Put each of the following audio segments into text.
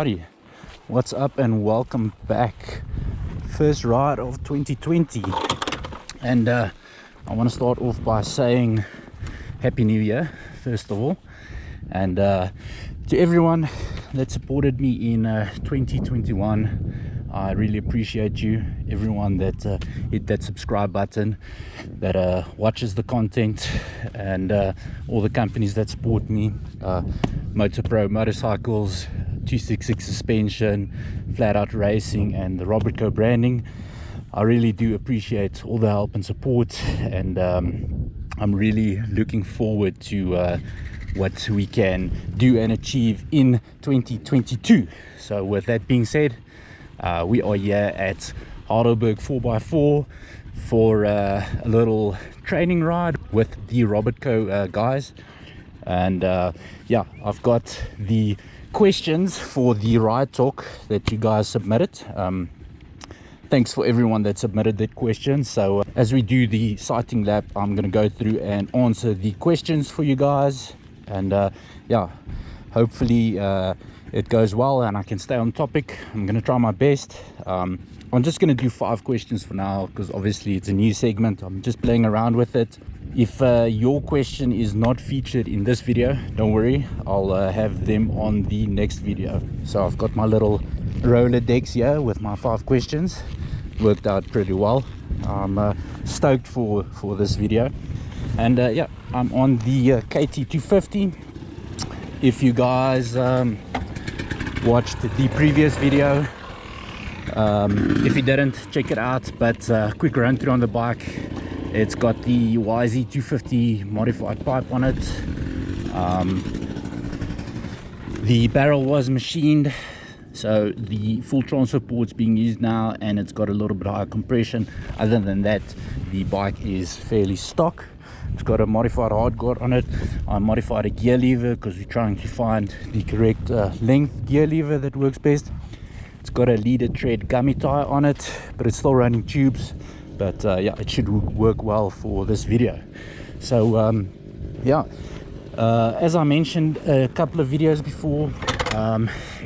everybody, what's up and welcome back. First ride of 2020, and I want to start off by saying Happy New Year first of all, and to everyone that supported me in 2021, I really appreciate you. Everyone that hit that subscribe button, that watches the content, and all the companies that support me, Moto Pro Motorcycles, 266 Suspension, Flatout Racing, and the Robertco branding. I really do appreciate all the help and support, and I'm really looking forward to what we can do and achieve in 2022. So with that being said, we are here at Heidelberg 4x4 for a little training ride with the Robertco guys, and yeah, I've got the questions for the ride talk that you guys submitted. Thanks for everyone that submitted that question. So as we do the sighting lap, I'm going to go through and answer the questions for you guys, and yeah, hopefully it goes well and I can stay on topic. I'm going to try my best. I'm just going to do 5 questions for now, because obviously it's a new segment. I'm just playing around with it. If your question is not featured in this video, don't worry, I'll have them on the next video. So I've got my little Rolodex here with my 5 questions. Worked out pretty well. I'm stoked for this video. And yeah, I'm on the KT250. If you guys watched the previous video, if you didn't, check it out. But quick run through on the bike. It's got the YZ250 modified pipe on it. The barrel was machined, so the full transfer port's being used now, and it's got a little bit higher compression. Other than that, the bike is fairly stock. It's got a modified hardguard on it. I modified a gear lever because we're trying to find the correct length gear lever that works best. It's got a leader tread gummy tire on it, but it's still running tubes. But yeah, it should work well for this video. So yeah, as I mentioned a couple of videos before,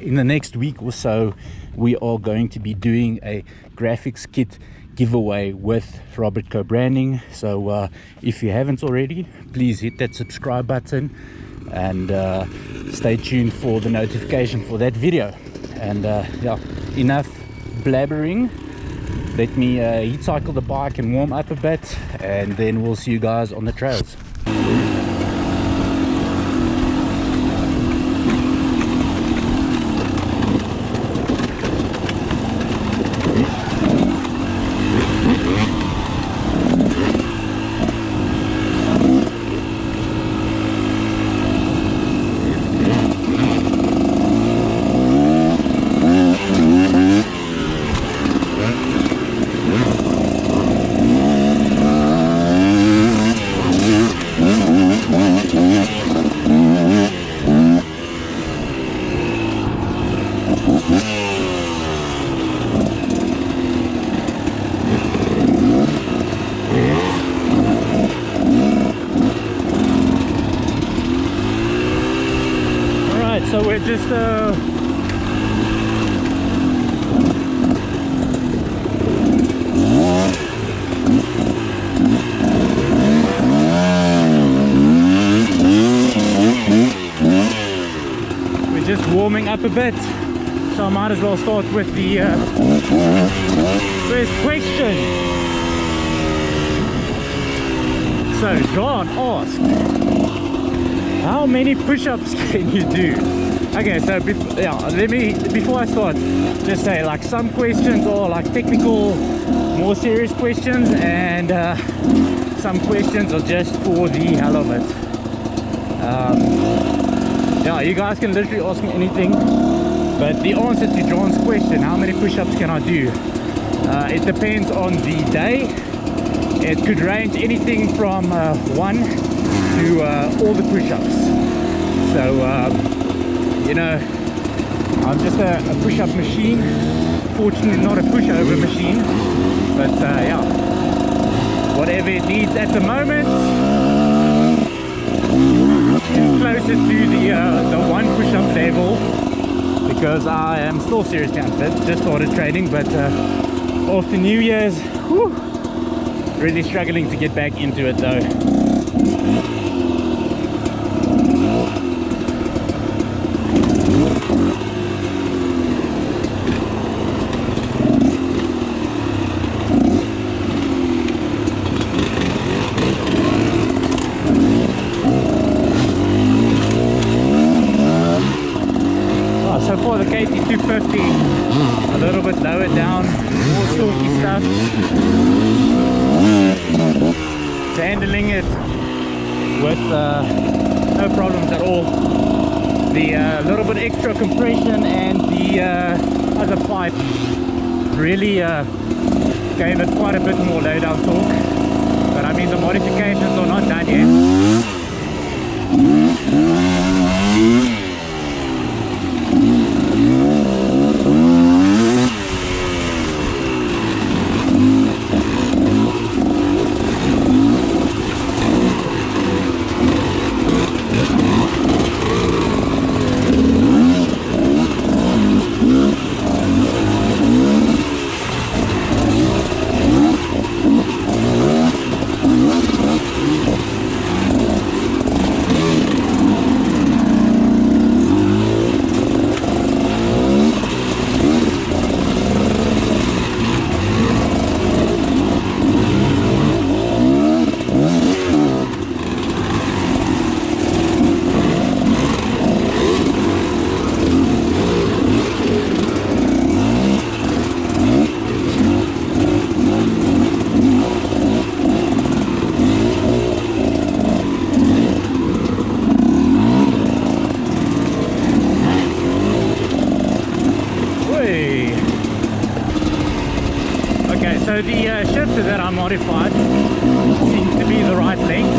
in the next week or so, we are going to be doing a graphics kit giveaway with Robertco branding. So if you haven't already, please hit that subscribe button and stay tuned for the notification for that video. And yeah, enough blabbering. Let me heat cycle the bike and warm up a bit, and then we'll see you guys on the trails. So we're just warming up a bit, so I might as well start with the first question. So John asked, how many push-ups can you do? Okay, so before I start, just say, like, some questions are like technical, more serious questions, and some questions are just for the hell of it. Yeah, you guys can literally ask me anything, but the answer to John's question, how many push-ups can I do, it depends on the day. It could range anything from 1 to all the push-ups. So you know, I'm just a push-up machine. Fortunately not a pushover machine, but yeah, whatever it needs at the moment. It's closer to the 1 push-up level, because I am still seriously unfit. Just started training, but after New Year's, whew, really struggling to get back into it though. So far the KT250 a little bit lower down, more talky stuff. Handling it with no problems at all. The little bit extra compression and the other pipe really gave it quite a bit more low down torque. But I mean the modifications are not done yet. So the shifter that I modified seems to be the right length.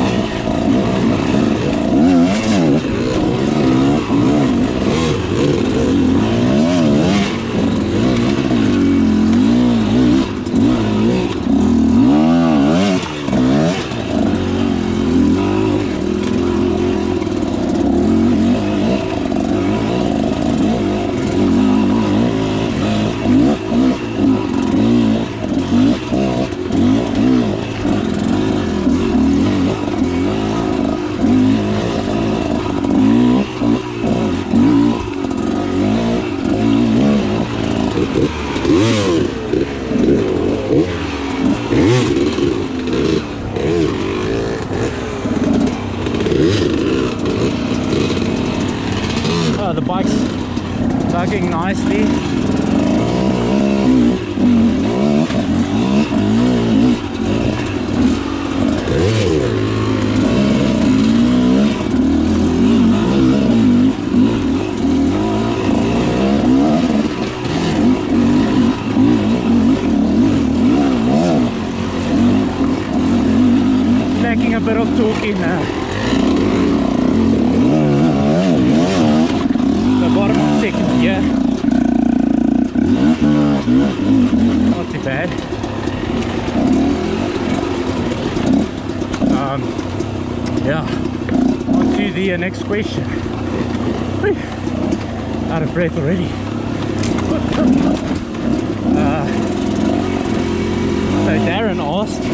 The bike's tugging nicely. Lacking a bit of torque in bottom of second gear. Not too bad. Yeah, on to the next question. Whew. Out of breath already. So Darren asked,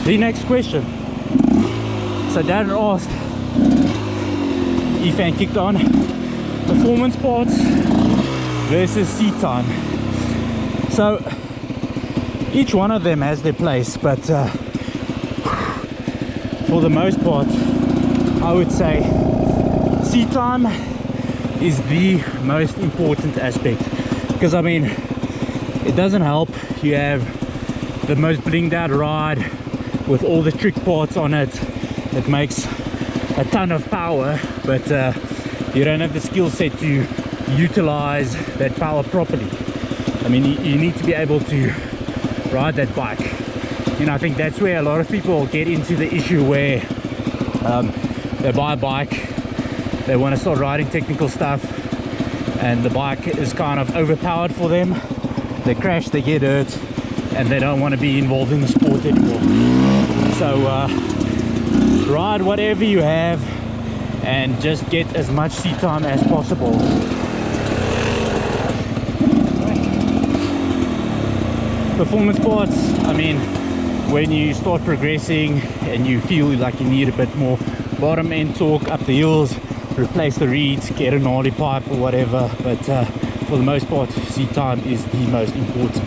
The next question. So Darren asked if and kicked on performance parts versus seat time. So each one of them has their place, but for the most part I would say seat time is the most important aspect, because I mean it doesn't help you have the most blinged out ride with all the trick parts on it that makes a ton of power, but you don't have the skill set to utilize that power properly. I mean, you need to be able to ride that bike. You know, I think that's where a lot of people get into the issue where they buy a bike, they want to start riding technical stuff, and the bike is kind of overpowered for them. They crash, they get hurt, and they don't want to be involved in the sport anymore. So ride whatever you have and just get as much seat time as possible. Performance parts, I mean, when you start progressing and you feel like you need a bit more bottom end torque up the hills, replace the reeds, get a gnarly pipe or whatever, but for the most part seat time is the most important.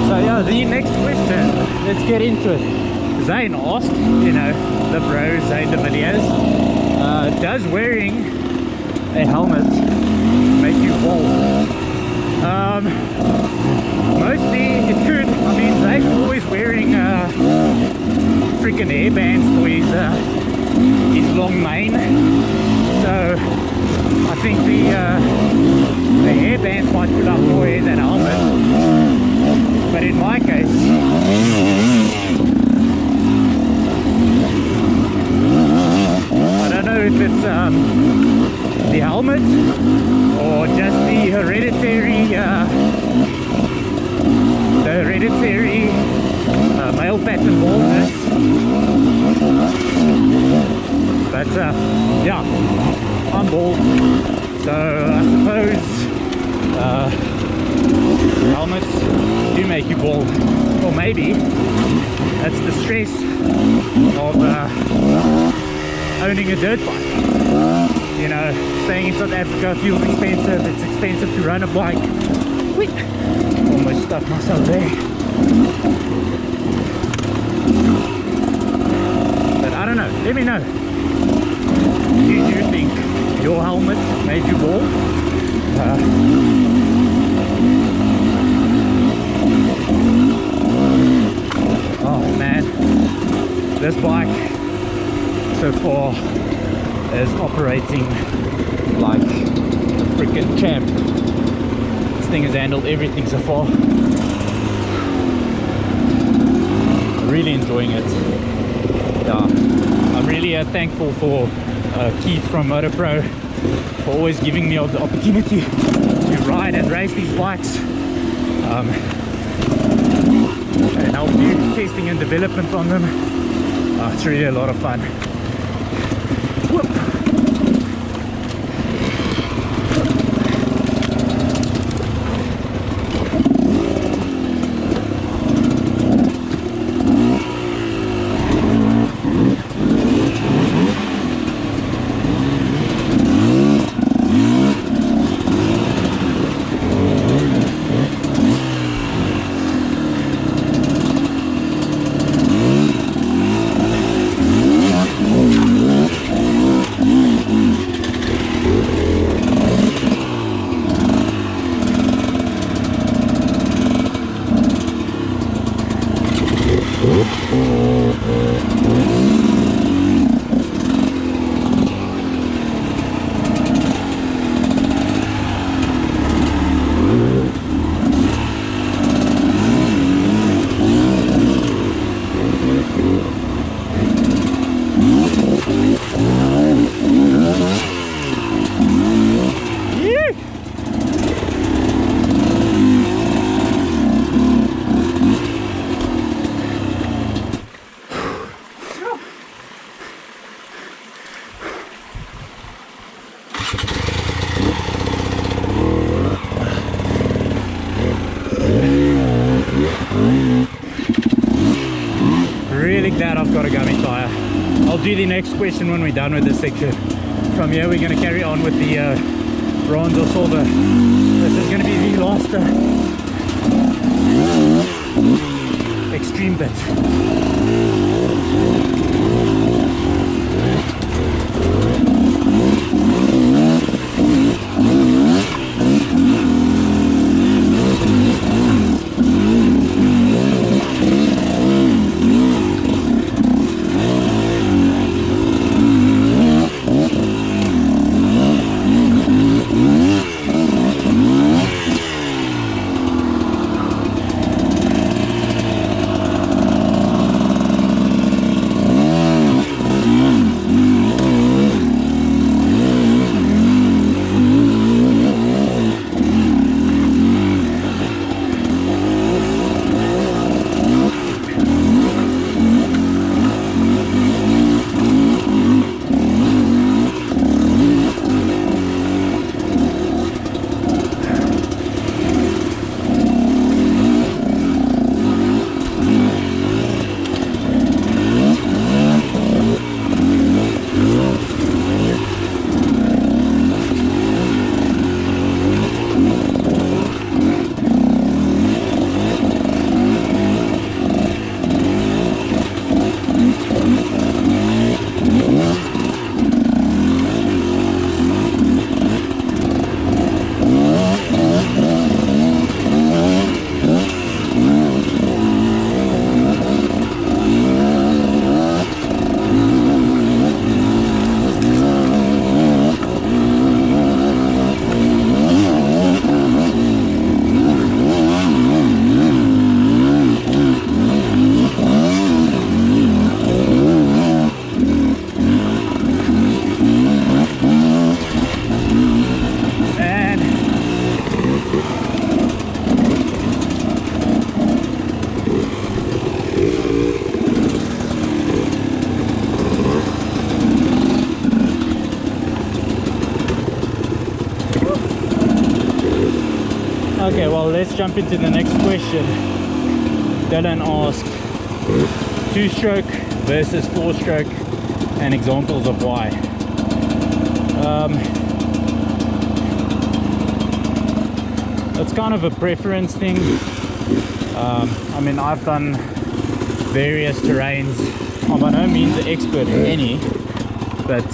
So yeah, the next question, let's get into it. Zane asked, you know, the bro Zane the videos, does wearing a helmet make you bald? Mostly it could. I mean, Zane's always wearing freaking hairbands for his long mane, so I think the hairbands might pull up more hair than a helmet. But in my case, I don't know if it's the helmet or just the hereditary male pattern baldness. But yeah, I'm bald, so I suppose helmets do make you bald, or maybe that's the stress of owning a dirt bike. You know, staying in South Africa feels expensive. It's expensive to run a bike. Wait, almost stuck myself there. But I don't know, let me know. Do you think your helmet made you bald? Oh man, this bike so far is operating like a freaking champ. This thing has handled everything so far. Really enjoying it. Yeah, I'm really thankful for Keith from Moto Pro for always giving me the opportunity to ride and race these bikes and help do testing and development on them. It's really a lot of fun. Whoop. Really glad I've got a gummy tire. I'll do the next question when we're done with this section. From here we're going to carry on with the bronze or silver. This is going to be the last extreme bit. Okay, well, let's jump into the next question. Dylan asked 2-stroke versus 4-stroke and examples of why. It's kind of a preference thing. I mean, I've done various terrains. I'm by no means an expert in any, but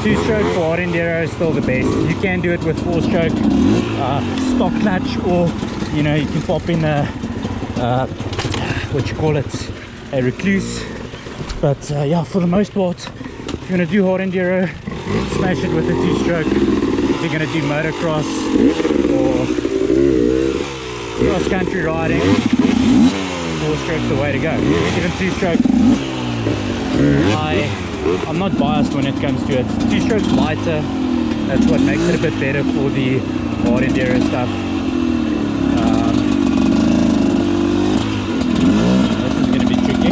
2-stroke for hard enduro is still the best. You can do it with 4-stroke stock clutch, or you know, you can pop in a what you call it, a recluse. But yeah, for the most part, if you're gonna do hard enduro, smash it with a 2-stroke. If you're gonna do motocross or cross country riding, 4-stroke's the way to go. Even 2-stroke, I'm not biased when it comes to it. 2-stroke's lighter. That's what makes it a bit better for the hard enduro stuff. This is going to be tricky.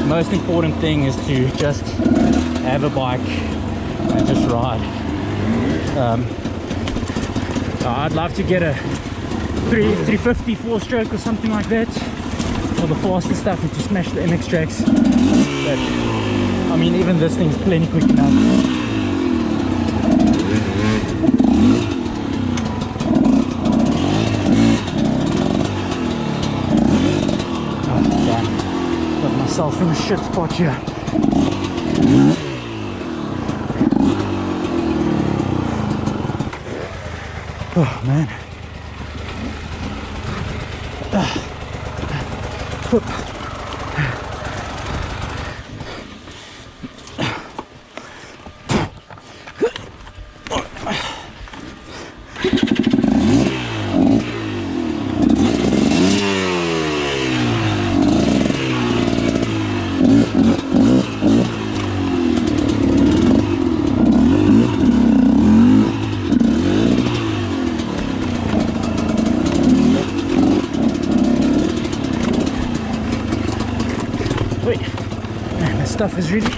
Most important thing is to just have a bike and just ride. I'd love to get a 350 4-stroke or something like that for the faster stuff and to smash the MX tracks, but I mean, even this thing's plenty quick enough. Myself in a shit spot here. Oh man. stuff is really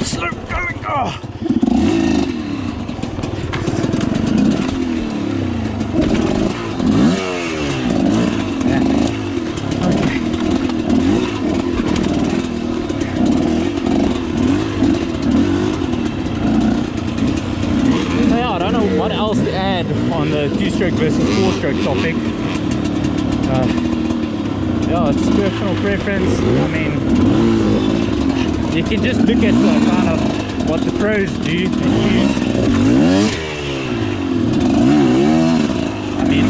slow going. Oh. What else to add on the 2-stroke versus 4-stroke topic? Yeah, it's personal preference. I mean, you can just look at kind of what the pros do and use. I mean,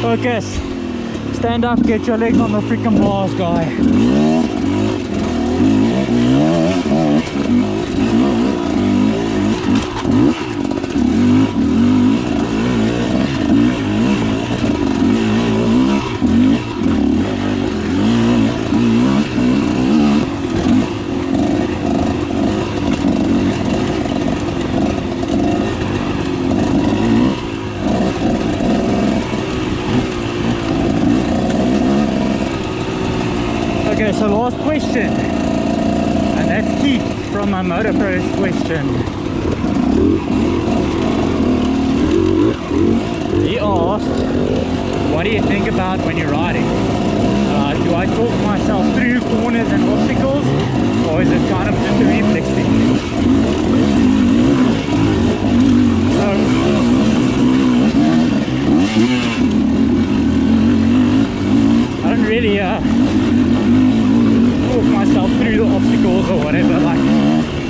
focus. Stand up, get your legs on the freaking bars, guy. Okay, so last question, and that's Keith from my Moto Pro's question. He asked, what do you think about when you're riding? Do I talk myself through corners and obstacles, or is it kind of just a reflex thing? So, I don't really talk myself through the obstacles or whatever, like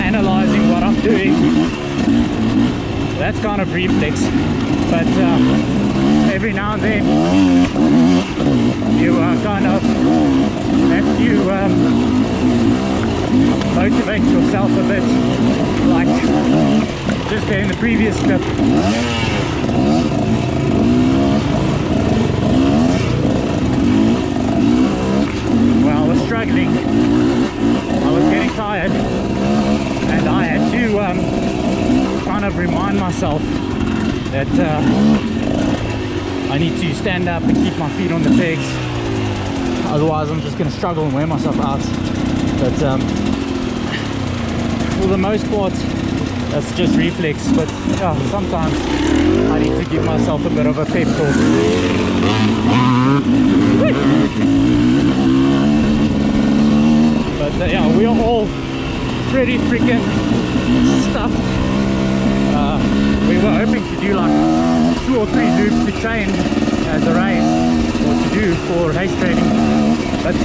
analyzing what I'm doing. That's kind of reflex, but every now and then you kind of have to motivate yourself a bit, like just in the previous clip. Well, I was struggling, I was getting tired, and I had to kind of remind myself that I need to stand up and keep my feet on the pegs, otherwise I'm just going to struggle and wear myself out. But for the most part, that's just reflex. But yeah, sometimes I need to give myself a bit of a pep talk. But yeah, we are all pretty freaking stuffed. We were hoping to do like 2 or 3 loops to train as a race, or to do for race training. But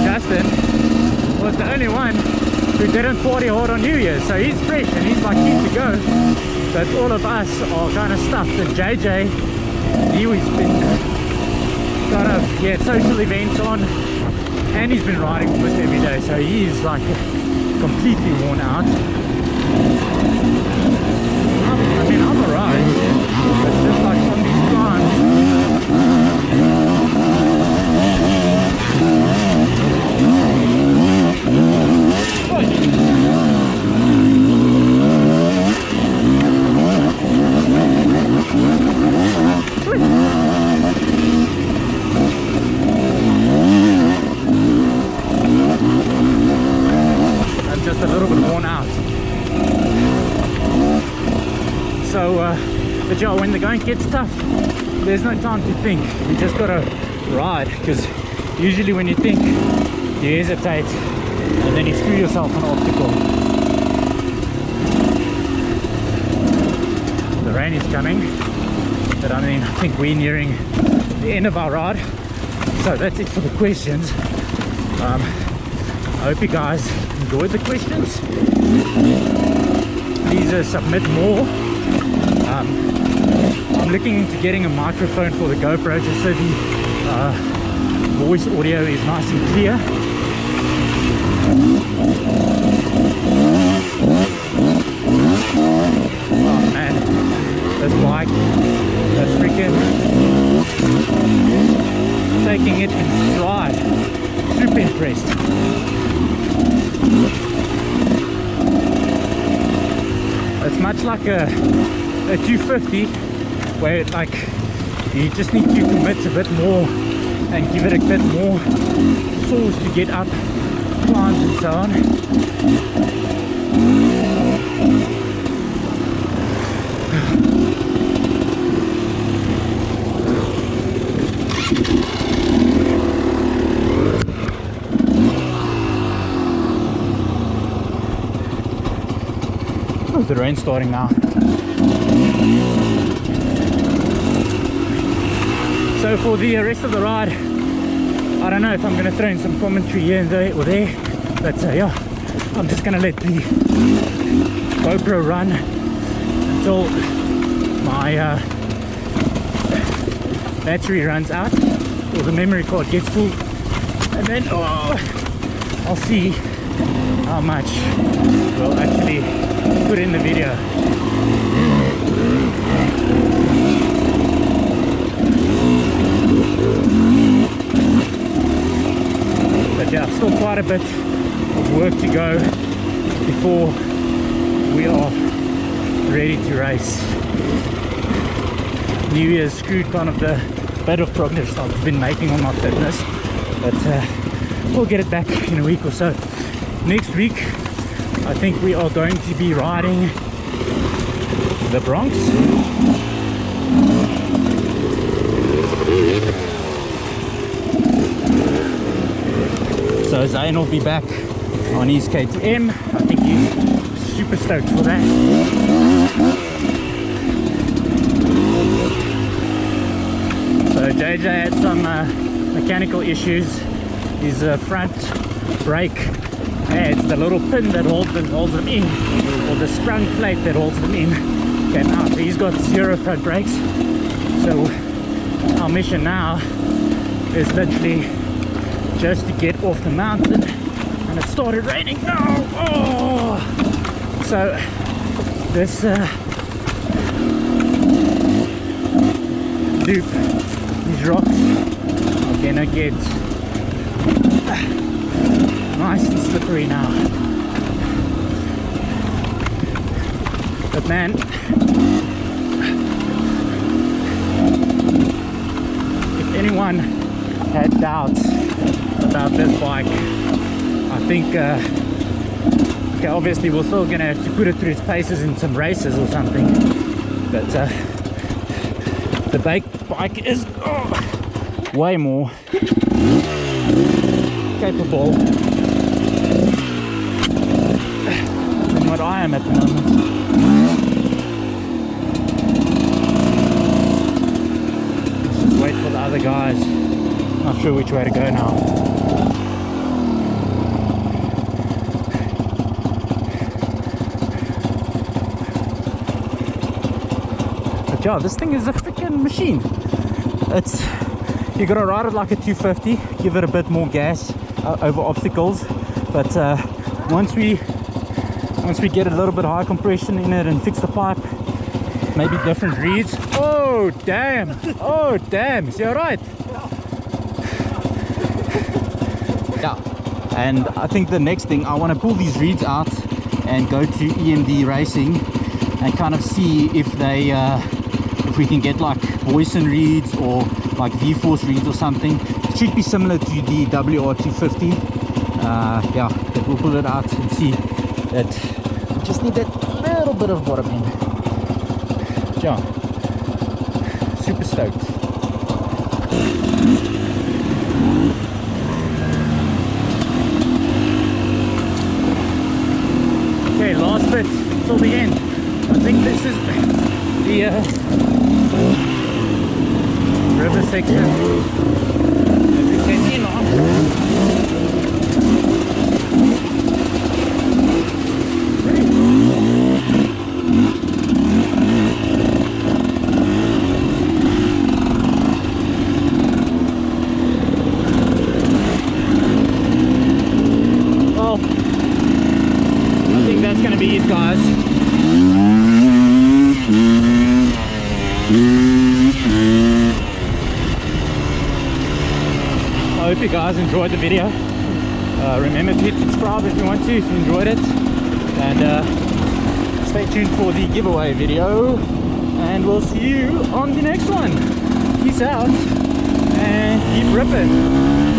Justin was the only one who didn't party hard on New Year's, so he's fresh and he's like keen to go. But all of us are kind of stuffed. And JJ, he's been kind of, he had social events on, and he's been riding almost every day, so he's like completely worn out. I mean, I'm alright, but just like on these climbs, yeah, when the going gets tough, there's no time to think. You just gotta ride, because usually when you think, you hesitate and then you screw yourself on an obstacle. The rain is coming, but I mean, I think we're nearing the end of our ride. So that's it for the questions. I hope you guys enjoyed the questions. Please submit more. I'm looking into getting a microphone for the GoPro just so the voice audio is nice and clear. Oh man, this bike, that's freaking taking it in stride. Super impressed. It's much like a 250 where like you just need to commit a bit more and give it a bit more force to get up climbs and so on. Oh, the rain's starting now. So for the rest of the ride, I don't know if I'm going to throw in some commentary here and there or there, but yeah, I'm just going to let the GoPro run until my battery runs out or the memory card gets full, and then I'll see how much we'll actually put in the video. But yeah, still quite a bit of work to go before we are ready to race. New Year's screwed kind of the bit of progress I've been making on my fitness, but we'll get it back in a week or so. Next week I think we are going to be riding the Bronx. So Zane will be back on his KTM. I think he's super stoked for that. So JJ had some mechanical issues. His front brake pads, the little pin that holds them in, or the sprung plate that holds them in, came out. So he's got 0 front brakes. So our mission now is literally just to get off the mountain, and it started raining now. Oh! So this loop, these rocks are gonna get nice and slippery now. But man, if anyone had doubts about this bike, I think okay, obviously we're still gonna have to put it through its paces in some races or something, but the bike is way more capable than what I am at the moment. Let's just wait for the other guys. Not sure which way to go now. But yeah, this thing is a freaking machine. You gotta ride it like a 250, give it a bit more gas over obstacles. But once we get a little bit higher compression in it and fix the pipe, maybe different reeds. Oh damn! Oh damn! Is you alright? Yeah. And I think the next thing, I want to pull these reeds out and go to EMD Racing and kind of see if they if we can get like Boyson reeds or like V-Force reeds or something. It should be similar to the WR250. Yeah, but we'll pull it out and see that we just need that little bit of bottom end. Yeah, super stoked. Okay, last bit till the end. I think this is the river section that we came in on. Well, I think that's going to be it, guys. I hope you guys enjoyed the video. Remember to hit subscribe if you want to, if you enjoyed it. And stay tuned for the giveaway video. And we'll see you on the next one. Peace out and keep ripping.